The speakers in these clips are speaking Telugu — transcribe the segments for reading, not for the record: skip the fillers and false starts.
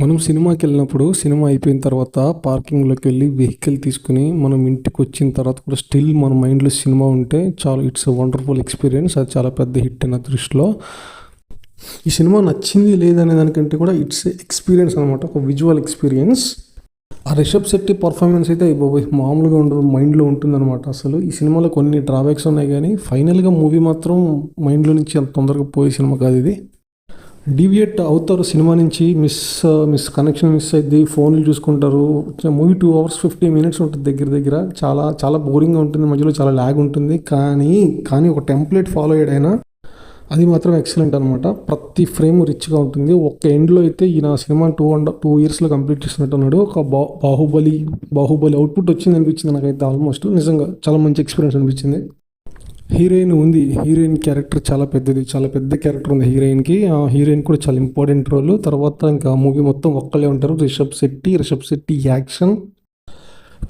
మనం సినిమాకెళ్ళినప్పుడు సినిమా అయిపోయిన తర్వాత పార్కింగ్‌లోకి వెళ్ళి వెహికల్ తీసుకొని మనం ఇంటికొచ్చిన తర్వాత కూడా స్టిల్ మన మైండ్‌లో సినిమా ఉంటే చాలా ఇట్స్ ఎ వండర్‌ఫుల్ ఎక్స్‌పీరియన్స్. అది చాలా పెద్ద హిట్ నా దృష్టిలో. ఈ సినిమా నచ్చింది లేదనే దానికంటే కూడా ఇట్స్ ఎ ఎక్స్‌పీరియన్స్ అనమాట. ఒక విజువల్ ఎక్స్‌పీరియన్స్. ఆ రిషబ్ శెట్టి పర్ఫార్మెన్స్ అయితే అయ్యబాబోయ్! మామూలుగా ఉండదు. మైండ్‌లో ఉంటుందనమాట అసలు. ఈ సినిమాలో కొన్ని డ్రాబ్యాక్స్ ఉన్నాయి గానీ ఫైనల్‌గా మూవీ మాత్రం మైండ్‌లో నుంచి అంత తొందరగా పోయే సినిమా కాదిది. డీవియేట్ అవుతారు సినిమా నుంచి. కనెక్షన్ మిస్ అయిద్ది. ఫోన్లు చూసుకుంటారు. మూవీ 2 అవర్స్ 50 మినిట్స్ ఉంటుంది దగ్గర దగ్గర. చాలా చాలా బోరింగ్‌గా ఉంటుంది. మధ్యలో చాలా ల్యాగ్ ఉంటుంది. కానీ ఒక టెంప్లేట్ ఫాలో అయ్యాడు ఆయన. అది మాత్రం ఎక్సలెంట్ అనమాట. ప్రతి ఫ్రేమ్ రిచ్‌గా ఉంటుంది. ఒక్క ఎండ్‌లో అయితే ఈయన సినిమా 2 ఇయర్స్‌లో కంప్లీట్ చేసినట్టున్నాడు. ఒక బాహుబలి అవుట్‌పుట్ వచ్చింది అనిపించింది నాకైతే ఆల్మోస్ట్. నిజంగా చాలా మంచి ఎక్స్‌పీరియన్స్ అనిపించింది. హీరోయిన్ ఉంది. హీరోయిన్ క్యారెక్టర్ చాలా పెద్దది. చాలా పెద్ద క్యారెక్టర్ ఉంది హీరోయిన్‌కి. ఆ హీరోయిన్ కూడా చాలా ఇంపార్టెంట్ రోల్. తర్వాత ఇంకా మూవీ మొత్తం ఒక్కళ్ళే ఉంటారు. Rishab Shetty action,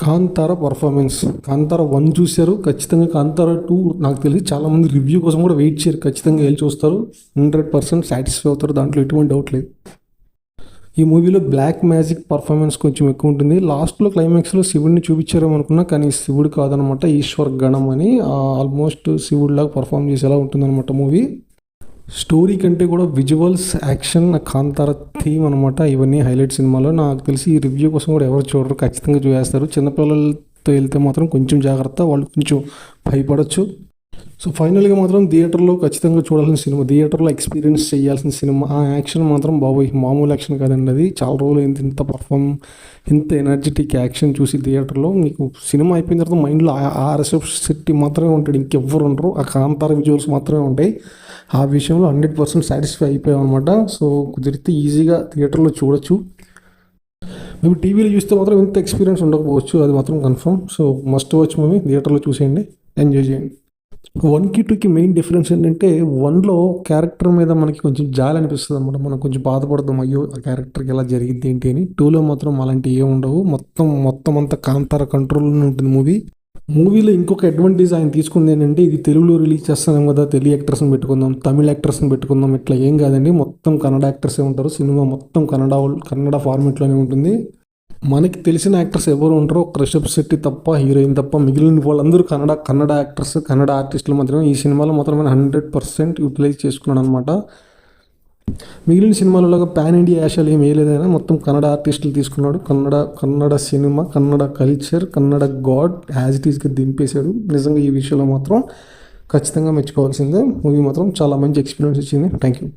Kantara performance. కాంతార 1 చూశారు. ఖచ్చితంగా కాంతార 2 నాకు తెలిసి చాలామంది రివ్యూ కోసం కూడా వెయిట్ చేయరు. ఖచ్చితంగా వెళ్ళి చూస్తారు. 100% సాటిస్ఫై అవుతారు. దాంట్లో ఎటువంటి డౌట్ లేదు. ఈ మూవీలో బ్లాక్ మ్యాజిక్ పర్ఫార్మెన్స్ కొంచెం ఎక్కువ ఉంటుంది. లాస్ట్‌లో క్లైమాక్స్‌లో శివుడిని చూపించారేమో అనుకున్నా, కానీ శివుడు కాదనమాట. ఈశ్వర్ గణం అని ఆల్మోస్ట్ శివుడిలాగా పర్ఫార్మ్ చేసేలా ఉంటుందన్నమాట మూవీ. స్టోరీ కంటే కూడా విజువల్స్, యాక్షన్, కాంతార థీమ్ అనమాట. ఇవన్నీ హైలైట్ సినిమాలో. నాకు తెలిసి ఈ రివ్యూ కోసం కూడా ఎవరు చూడరు. ఖచ్చితంగా చూసేస్తారు. చిన్నపిల్లలతో వెళ్తే మాత్రం కొంచెం జాగ్రత్త. వాళ్ళు కొంచెం భయపడొచ్చు. సో ఫైనల్గా మాత్రం థియేటర్లో ఖచ్చితంగా చూడాల్సిన సినిమా. థియేటర్లో ఎక్స్పీరియన్స్ చేయాల్సిన సినిమా. ఆ యాక్షన్ మాత్రం బాబోయ్! మామూలు యాక్షన్ కాదండి అది. చాలా రోజులు ఇంత ఎనర్జెటిక్ యాక్షన్ చూసి థియేటర్లో మీకు సినిమా అయిపోయిన తర్వాత మైండ్లో ఆ రిషబ్ శెట్టి మాత్రమే ఉంటాడు. ఇంకెవ్వరు ఉండరు. ఆ కాంతార విజువల్స్ మాత్రమే ఉంటాయి. ఆ విషయంలో 100% సాటిస్ఫై అయిపోయాం అనమాట. సో కుదిరితే ఈజీగా థియేటర్లో చూడొచ్చు. మేము టీవీలో చూస్తే మాత్రం ఇంత ఎక్స్పీరియన్స్ ఉండకపోవచ్చు. అది మాత్రం confirm. So must watch movie. థియేటర్లో చూసేయండి. ఎంజాయ్ చేయండి. 1కి 2కి మెయిన్ డిఫరెన్స్ ఏంటంటే 1లో క్యారెక్టర్ మీద మనకి కొంచెం జాలి అనిపిస్తుంది అనమాట. మనం కొంచెం బాధపడదాం, అయ్యో ఆ క్యారెక్టర్కి ఎలా జరిగింది ఏంటి అని. 2లో మాత్రం అలాంటివి ఏమి ఉండవు. మొత్తం అంతా కాంతార కంట్రోల్లోనే ఉంటుంది మూవీ. మూవీలో ఇంకొక అడ్వాంటేజ్ ఆయన తీసుకుంది ఏంటంటే, ఇది తెలుగులో రిలీజ్ చేస్తున్నాం కదా, తెలుగు యాక్టర్స్ని పెట్టుకుందాం, తమిళ యాక్టర్స్ని పెట్టుకుందాం, ఇట్లా ఏం కాదండి. మొత్తం కన్నడ యాక్టర్సే ఉంటారు. సినిమా మొత్తం కన్నడ ఫార్మేట్లోనే ఉంటుంది. మనకి తెలిసిన యాక్టర్స్ ఎవరు ఉంటారో ఒక రిషబ్ శెట్టి తప్ప, హీరోయిన్ తప్ప, మిగిలిన వాళ్ళందరూ కన్నడ యాక్టర్స్, కన్నడ ఆర్టిస్టులు మాత్రమే. ఈ సినిమాలో మాత్రమే 100% యూటిలైజ్ చేసుకున్నాడు అనమాట. మిగిలిన సినిమాలలాగా పాన్ ఇండియా యాషాలు ఏం వేయలేదైనా మొత్తం కన్నడ ఆర్టిస్టులు తీసుకున్నాడు. Kannada cinema, Kannada culture, Kannada god as it ఈస్గా దింపేశాడు. నిజంగా ఈ విషయంలో మాత్రం ఖచ్చితంగా మెచ్చుకోవాల్సిందే. మూవీ మాత్రం చాలా మంచి ఎక్స్పీరియన్స్ ఇచ్చింది. Thank you.